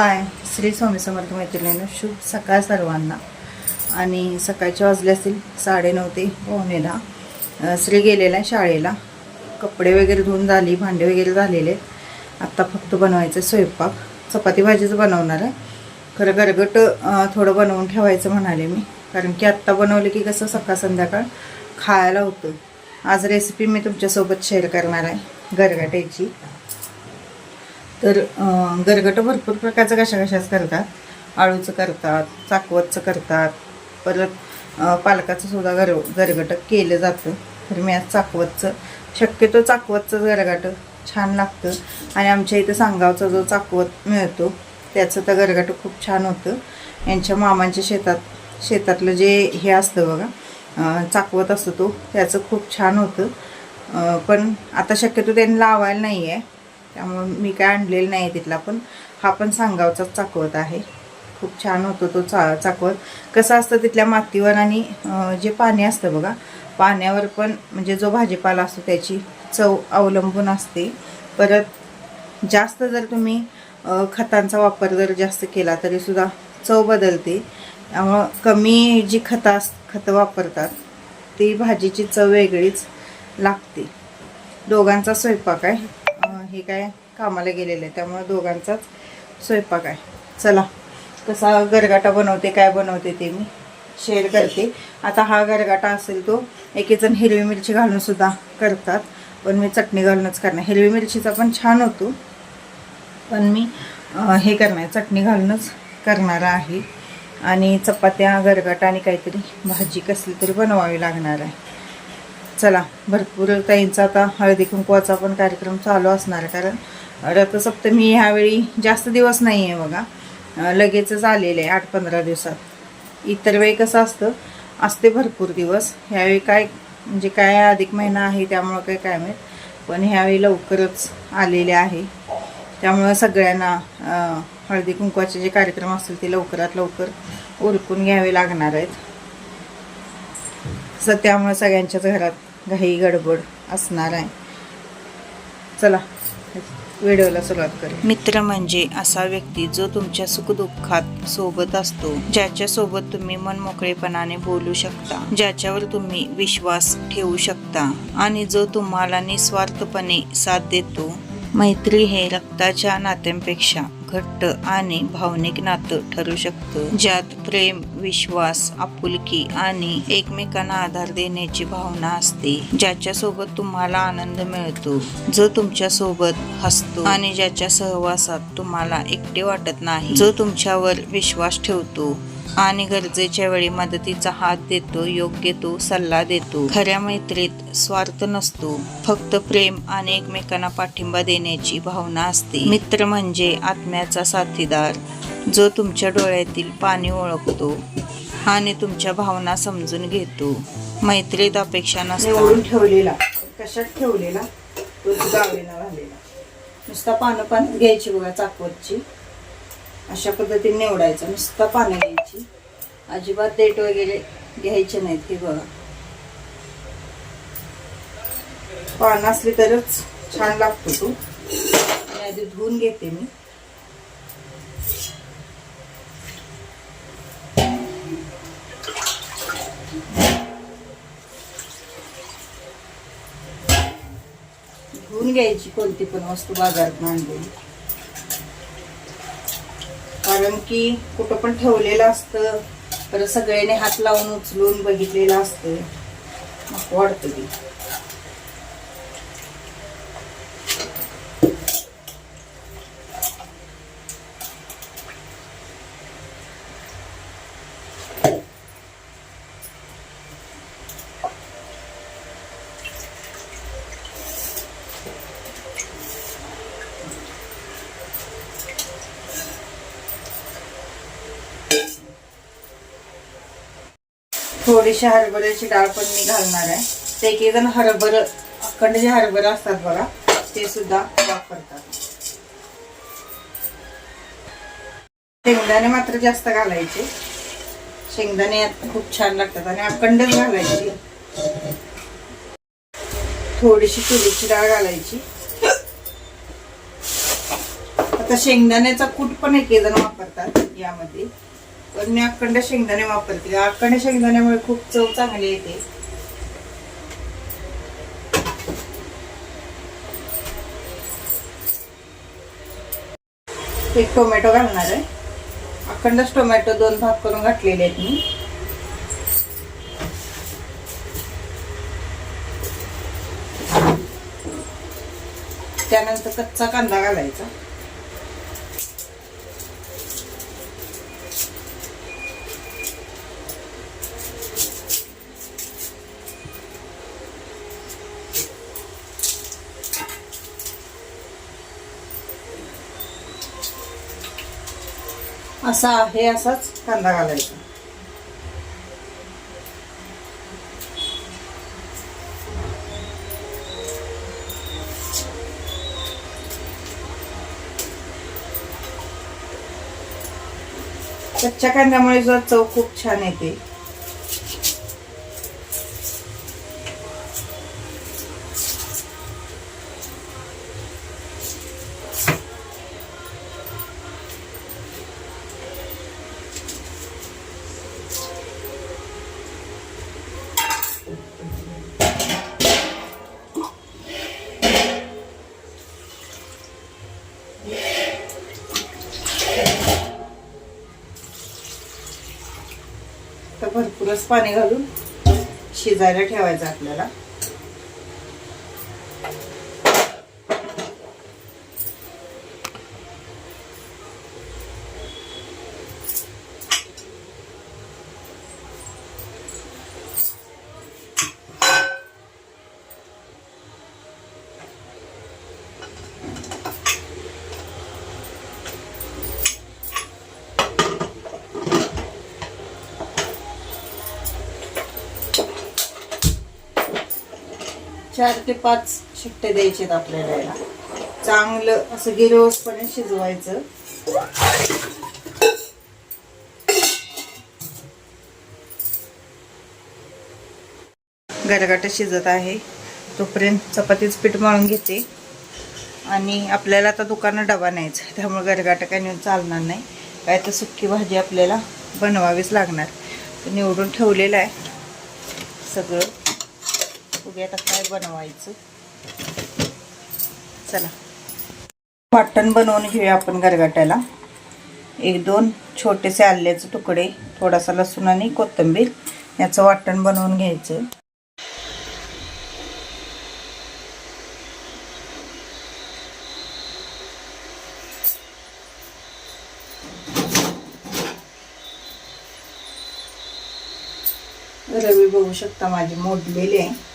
हाय, श्री स्वामी समर्थ मैत्रिणींनो, शुभ सकाळ सर्वांना. आणि सकाळचे वाजले असतील 9:30 ते 9:45. श्री गेलेला आहे शाळेला. कपडे वगैरे धुवून झाली, भांडे वगैरे झालेले. आत्ता फक्त बनवायचं स्वयंपाक. चपाती भाजीच बनवणार आहे. खरं गरगट थोडं बनवून ठेवायचं म्हणाले मी, कारण की आत्ता बनवलं की कसं सकाळ संध्याकाळ खायला होतं. आज रेसिपी मी तुमच्यासोबत शेअर करणार आहे गरगट्याची. तर गरगटं भरपूर प्रकारचं कशाच करतात. आळूचं करतात, चाकवतचं करतात, परत पालकाचं सुद्धा गरगटं केलं जातं. तर मी आज चाकवतचं, शक्यतो चाकवतचं गरगटं छान लागतं. आणि आमच्या इथं सांगावचा जो चाकवत मिळतो त्याचं तर गरगटं खूप छान होतं. यांच्या मामांच्या शेतातलं जे हे असतं बघा, चाकवत असतो तो, त्याचं खूप छान होतं. पण आता शक्यतो त्यांनी लावायला नाही आहे, त्यामुळं मी काय आणलेलं नाही तिथला. पण हा पण सांगावचाच चाकवत आहे. खूप छान होतो तो चाकवत. कसं असतं तिथल्या मातीवर आणि जे पाणी असतं बघा, पाण्यावर पण म्हणजे जो भाजीपाला असतो त्याची चव अवलंबून असते. परत जास्त जर तुम्ही खतांचा वापर जर जास्त केला तरीसुद्धा चव बदलते. त्यामुळं कमी जी खतं वापरतात ती भाजीची चव वेगळीच लागते. दोघांचा स्वयंपाक आहे. हे काय कामाला गेलेलं आहे, त्यामुळे दोघांचाच स्वयंपाक आहे. चला, कसा गरगाटा बनवते, काय बनवते ते मी शेअर करते. आता हा गरगाटा असेल तो एकेजण हिरवी मिरची घालून सुद्धा करतात, पण मी चटणी घालूनच करणार. हिरवी मिरचीचा पण छान होतो, पण मी हे करणार, चटणी घालूनच करणार आहे. आणि चपात्या, गरगाटा आणि काहीतरी भाजी कसली तरी बनवावी लागणार आहे. चला, भरपूर ताईंचा आता हळदी कुंकवाचा पण कार्यक्रम चालू असणार आहे, कारण रथसप्तमी ह्यावेळी जास्त दिवस नाही आहे बघा, लगेचच आलेले आहे 8-15 दिवसात. इतर वेळी कसं असते भरपूर दिवस. ह्यावेळी काय म्हणजे काय अधिक महिना आहे त्यामुळं काय माहीत, पण ह्यावेळी लवकरच आलेले आहे. त्यामुळं सगळ्यांना हळदी कुंकवाचे जे कार्यक्रम असतील ते लवकरात लवकर उरकून घ्यावे लागणार आहेत. त्यामुळे सगळ्यांच्याच घरात घाई गडबड असणार आहे. चला, व्हिडिओला सुरुवात करू. मित्र म्हणजे असा व्यक्ती जो तुमच्या सुखदुःखात सोबत असतो, ज्याच्या सोबत तुम्ही मनमोकळेपणाने बोलू शकता, ज्याच्यावर तुम्ही विश्वास ठेवू शकता आणि जो तुम्हाला निस्वार्थपणे साथ देतो. मैत्री हे रक्ताच्या नात्यांपेक्षा घट्ट आणि भावनिक नातं ठरू शकतं, ज्यात प्रेम, विश्वास, आपुलकी आणि एकमेकांना आधार देण्याची भावना असते, ज्याच्यासोबत तुम्हाला आनंद मिळतो, जो तुमच्यासोबत हसतो आणि ज्याच्या सहवासात तुम्हाला एकटे वाटत नाही, जो तुमच्यावर विश्वास ठेवतो आणि गरजेच्या वेळी मदतीचा हात देतो, योग्य तो सल्ला देतो. खऱ्या मैत्रीत स्वार्थ नसतो, फक्त प्रेम आणि एकमेकांना पाठिंबा देण्याची भावना असते. मित्र म्हणजे आत्म्याचा साथीदार, जो तुमच्या डोळ्यातील पाणी ओळखतो आणि तुमच्या भावना समजून घेतो. मैत्रीत अपेक्षा नसतात. ठेवलेला कशात ठेवलेला तो गावीना झालेला, नुसता पानं घ्यायची बघा चाकवतची, अशा पद्धतीने निवडायचं. नुसतं पानं घ्यायची, अजिबात देठ वगैरे घ्यायचे नाहीत. हे बघा, पानं असली तरच छान लागतो तो. आणि आधी धुवून घेते मी. धुवून घ्यायची कोणती पण वस्तू बाजारात आणलेली, कारण की कुठं पण ठेवलेलं असतं, तर सगळ्यांनी हात लावून उचलून बघितलेलं असतं, मग वाढतं ती. थोडीशी हरभऱ्याची डाळ पण मी घालणार आहे. ते एक जण हरभरं, अखंड जे हरभरं असतात बघा, ते सुद्धा वापरतात. शेंगदाणे मात्र जास्त घालायचे, शेंगदाणे खूप छान लागतात. आणि अखंडच घालायची. थोडीशी तुरीची डाळ घालायची. आता शेंगदाण्याचा कूट पण एक जण वापरतात यामध्ये, पण मी अखंड शेंगदाणे वापरते. अखंड शेंगदाण्यामुळे खूप चव चांगली येते. एक टोमॅटो घालणार आहे. अखंडच टोमॅटो 2 भाग करून घातलेले आहेत मी. त्यानंतर कच्चा कांदा घालायचा. असा आहे असाच कांदा घालायचा. कच्च्या कांद्यामुळे सुद्धा चव खूप छान येते. तर भरपूरच पाणी घालून शिजायला ठेवायचं आपल्याला. चार ते 5 शिट्टे द्यायचे आपल्याला. याला चांगलं असं गिरवसपणे शिजवायचं. गरगाट शिजत आहे तोपर्यंत चपातीच पीठ मळून घेते. आणि आपल्याला आता दुकानात डबा न्यायचा, त्यामुळे गरगाट काय नेऊन चालणार नाही. काय तर सुक्की भाजी आपल्याला बनवावीच लागणार. तर निवडून ठेवलेलं आहे सगळं. बघूया आता काय बनवायचं. चला वाटण बनवून घेऊया आपण गरगाट्याला. 1-2 छोटेसे आल्याचे तुकडे, थोडासा लसूण आणि कोथिंबीर याचं वाटण बनवून घ्यायचं. रवी बघू शकता माझी मोडलेली आहे.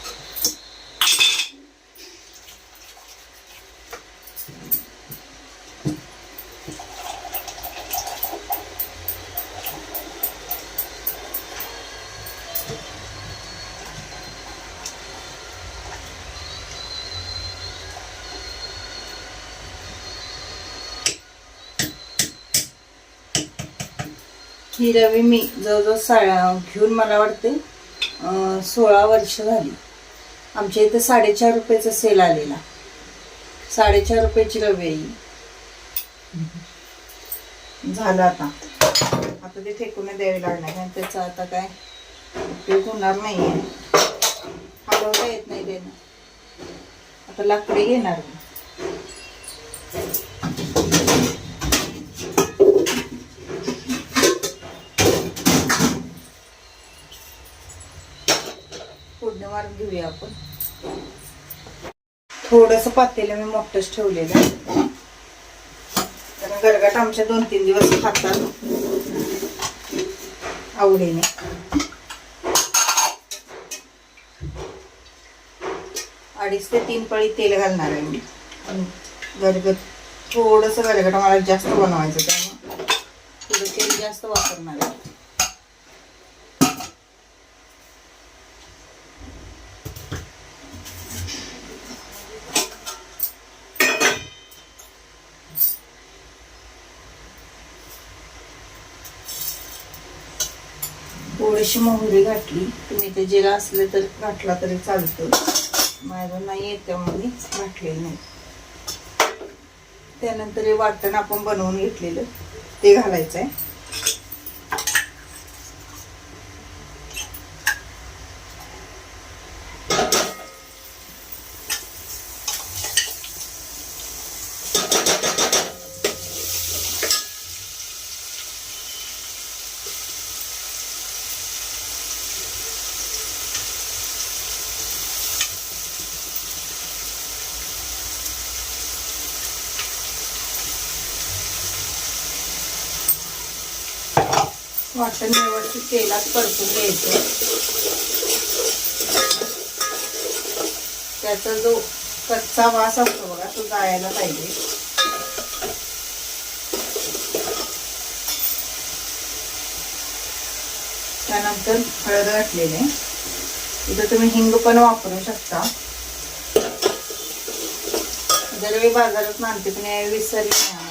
ही रवी मी जवळजवळ घेऊन मला वाटते 16 वर्ष झाली. आमच्या इथे 4.5 रुपयाचा सेल आलेला. 4.5 रुपयाची रवी आहे. झालं आता ते फेकून द्यावे लागणार आणि त्याचा आता काय उपयोग होणार नाहीये. हलवता येत नाही त्यानं. आता लाकडी घेणार मी. फोडणी मारून घेऊया आपण. थोडंसं पातेलं मी मोठंच ठेवलेलं आहे, कारण गरगाट आमच्या 2-3 दिवस खातात आवडीने. अडीच ते 3 पळी तेल घालणार आहे मी. थोडंसं गरगाट मला जास्त बनवायचं, त्यामुळे थोडं तेल जास्त वापरणार आहे. थोडीशी मोहरी घातली. तुम्ही ते जिरा असले तर घातला तरी चालतं. माझं नाही येत त्यामुळे घातलेलं नाही. त्यानंतर हे वाटण आपण बनवून घेतलेलं ते घालायचं आहे. वाटण व्यवस्थित तेलात परतून घ्यायचं. त्याचा जो कच्चा वास असतो बघा तो जायला पाहिजे. त्यानंतर हळद घातलेली आहे. इथं तुम्ही हिंग पण वापरू शकता. दरवेळी बाजारात आणते पण यावेळी विसरली नाही.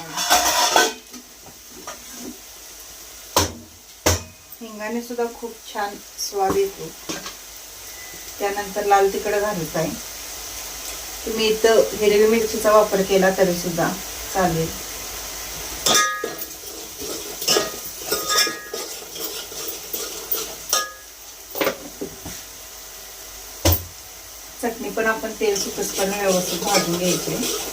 हिंगाने सुद्धा खूप छान स्वाद येतो. त्यानंतर लाल तिखट घालत आहे. तुम्ही इथं हिरवी मिरचीचा वापर केला तरी सुद्धा चालेल. चटणी पण आपण तेल सुकसपणे व्यवस्थित भाजून घ्यायचे.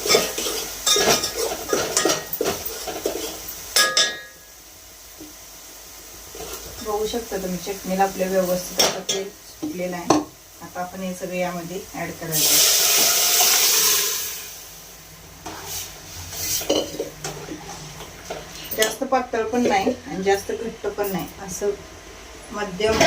बघू शकता तुम्ही चटणीला आपल्या व्यवस्थित आता तेल सुटलेलं आहे. आता आपण हे सगळे यामध्ये ऍड करायचं. जास्त पातळ पण नाही आणि जास्त घट्ट पण नाही, असं मध्यम.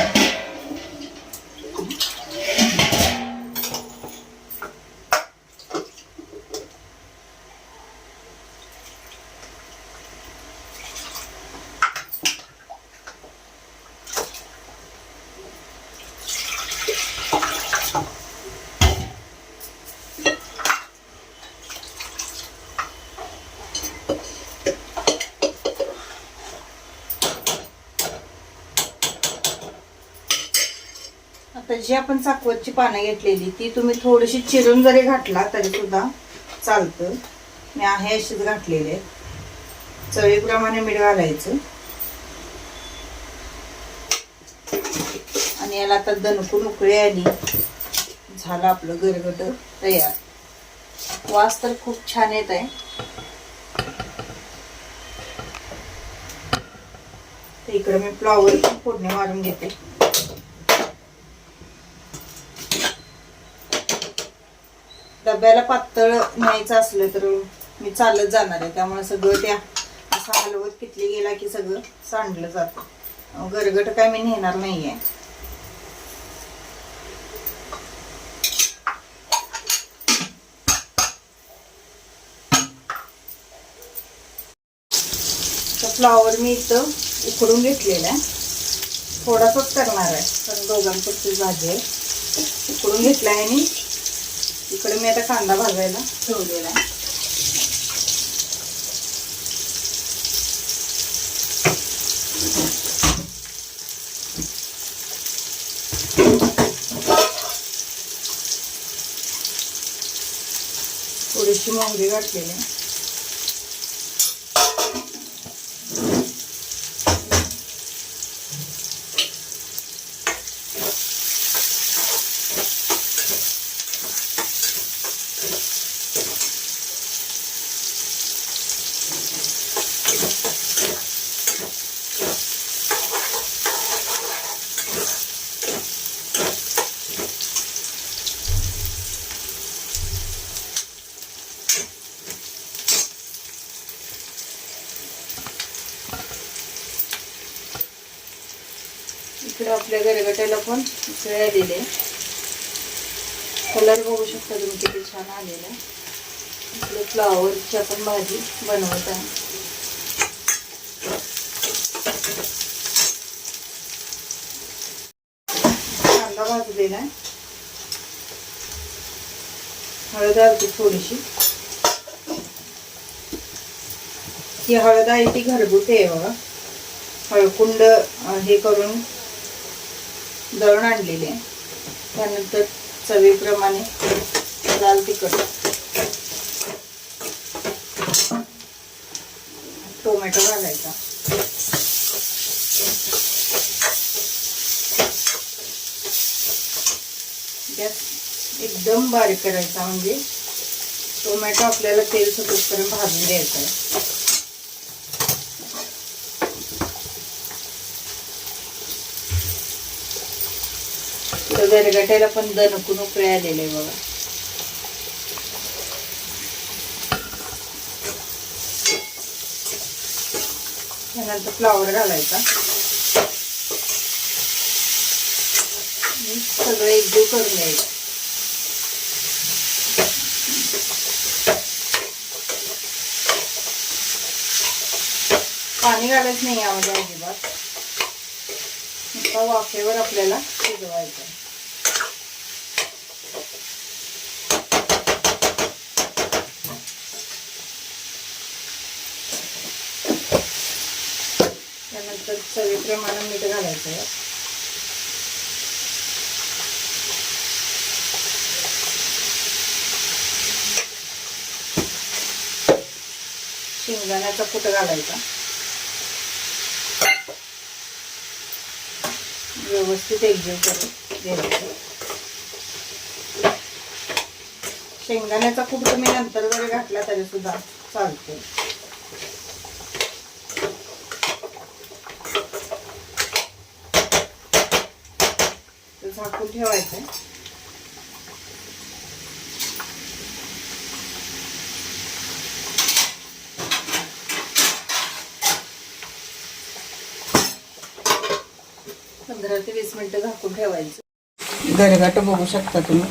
आता जी आपण चाकवतची पानं घेतलेली ती तुम्ही थोडीशी चिरून जरी घातला तरी सुद्धा चालतं. मी आहे अशीच घातलेली आहे. चवीप्रमाणे मीठ घालायचं आणि याला आता दणकून उकळी आली. झालं आपलं गरगट तयार. वास तर खूप छान येत आहे. इकडे मी फ्लॉवर फोडणी मारून घेते. डब्याला पातळ न्यायचं असलं तर मी चालत जाणार आहे, त्यामुळे सगळं त्या असं हलवत कितली गेला की सगळं सांडलं जातं. गरगट काय मी नेणार नाहीये. फ्लॉवर मी इथं उकडून घेतलेला आहे. थोडासाच करणार आहे कारण दोघांपुरती भाजी आहे. उकडून घेतला आहे आणि इकडे मी आता कांदा भाजायला ठेवलेला आहे. थोडीशी मोहरी घातलेली आहे. इकडे आपल्या गरगट्याला पण उकळी आलेली आहे. कलर बघू शकता तुम्ही किती छान आलेला आहे. इकडे फ्लॉवरची आपण भाजी बनवत आहे. कांदा भाजलेला आहे. हळद घालते थोडीशी. ही हळद आहे ती घरगुती आहे बघा. हळकुंड हे करून दळून आणलेले. त्यानंतर चवीप्रमाणे लाल तिखट, टोमॅटो घालायचा. गॅस एकदम बारीक करायचा, म्हणजे टोमॅटो आपल्याला तेल सुटेपर्यंत भाजून द्यायचा आहे. गरगट्याला पण दणकून उकळे आलेले बघा. त्यानंतर फ्लॉवर घालायचा. सगळं एकजीव करून द्यायचं. पाणी घालायचं नाही यामध्ये अजिबात. नुसता वाफेवर आपल्याला शिजवायचं. त्यानंतर चवीप्रमाणे मीठ घालायचं आहे. शेंगदाण्याचा कूट घालायचा. व्यवस्थित एकजीव करून घ्यायचं. शेंगदाण्याचा कूट तुम्ही नंतर जरी घातला तरी सुद्धा चालते. झाकून ठेवायचं. पंधरा ते 20 मिनिटं झाकून ठेवायचं. गरगाट बघू शकता तुम्ही.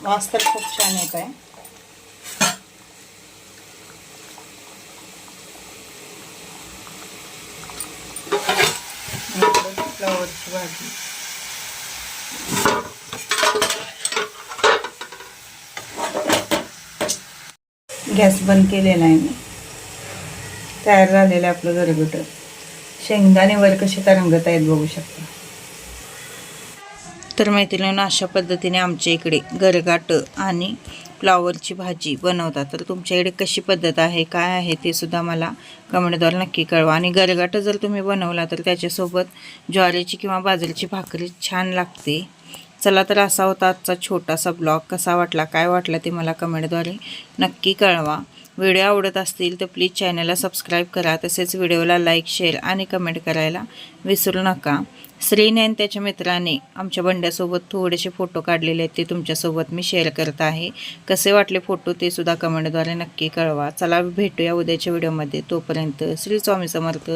वास तर खूप छान येत आहे. फ्लावरची भाजी. गॅस बंद केलेला आहे मी. तयार झालेलं आपलं गरगट. शेंगदाणे वर कसे तरंगत आहेत बघू शकता. तर मैत्रिणींनो, अशा पद्धतीने आमच्या इकडे गरगाट आणि फ्लावरची भाजी बनवतात. तर तुमच्याकडे कशी पद्धत आहे, काय आहे ते सुद्धा मला कमेंटद्वारे नक्की कळवा. आणि गरगाट जर तुम्ही बनवला तर त्याच्यासोबत ज्वारीची किंवा बाजरीची भाकरी छान लागते. चला, तर असा होता आजचा छोटासा ब्लॉग. कसा वाटला, काय वाटला ते मला कमेंटद्वारे नक्की कळवा. व्हिडिओ आवडत असतील तर प्लीज चॅनलला सबस्क्राईब करा. तसेच व्हिडिओला लाईक, शेअर आणि कमेंट करायला विसरू नका. श्रीने आणि त्याच्या मित्राने आमच्या बंड्यासोबत थोडेसे फोटो काढलेले आहेत, ते तुमच्यासोबत मी शेअर करत आहे. कसे वाटले फोटो ते सुद्धा कमेंटद्वारे नक्की कळवा. चला, भेटूया उद्याच्या व्हिडिओमध्ये. तोपर्यंत श्री स्वामी समर्थ.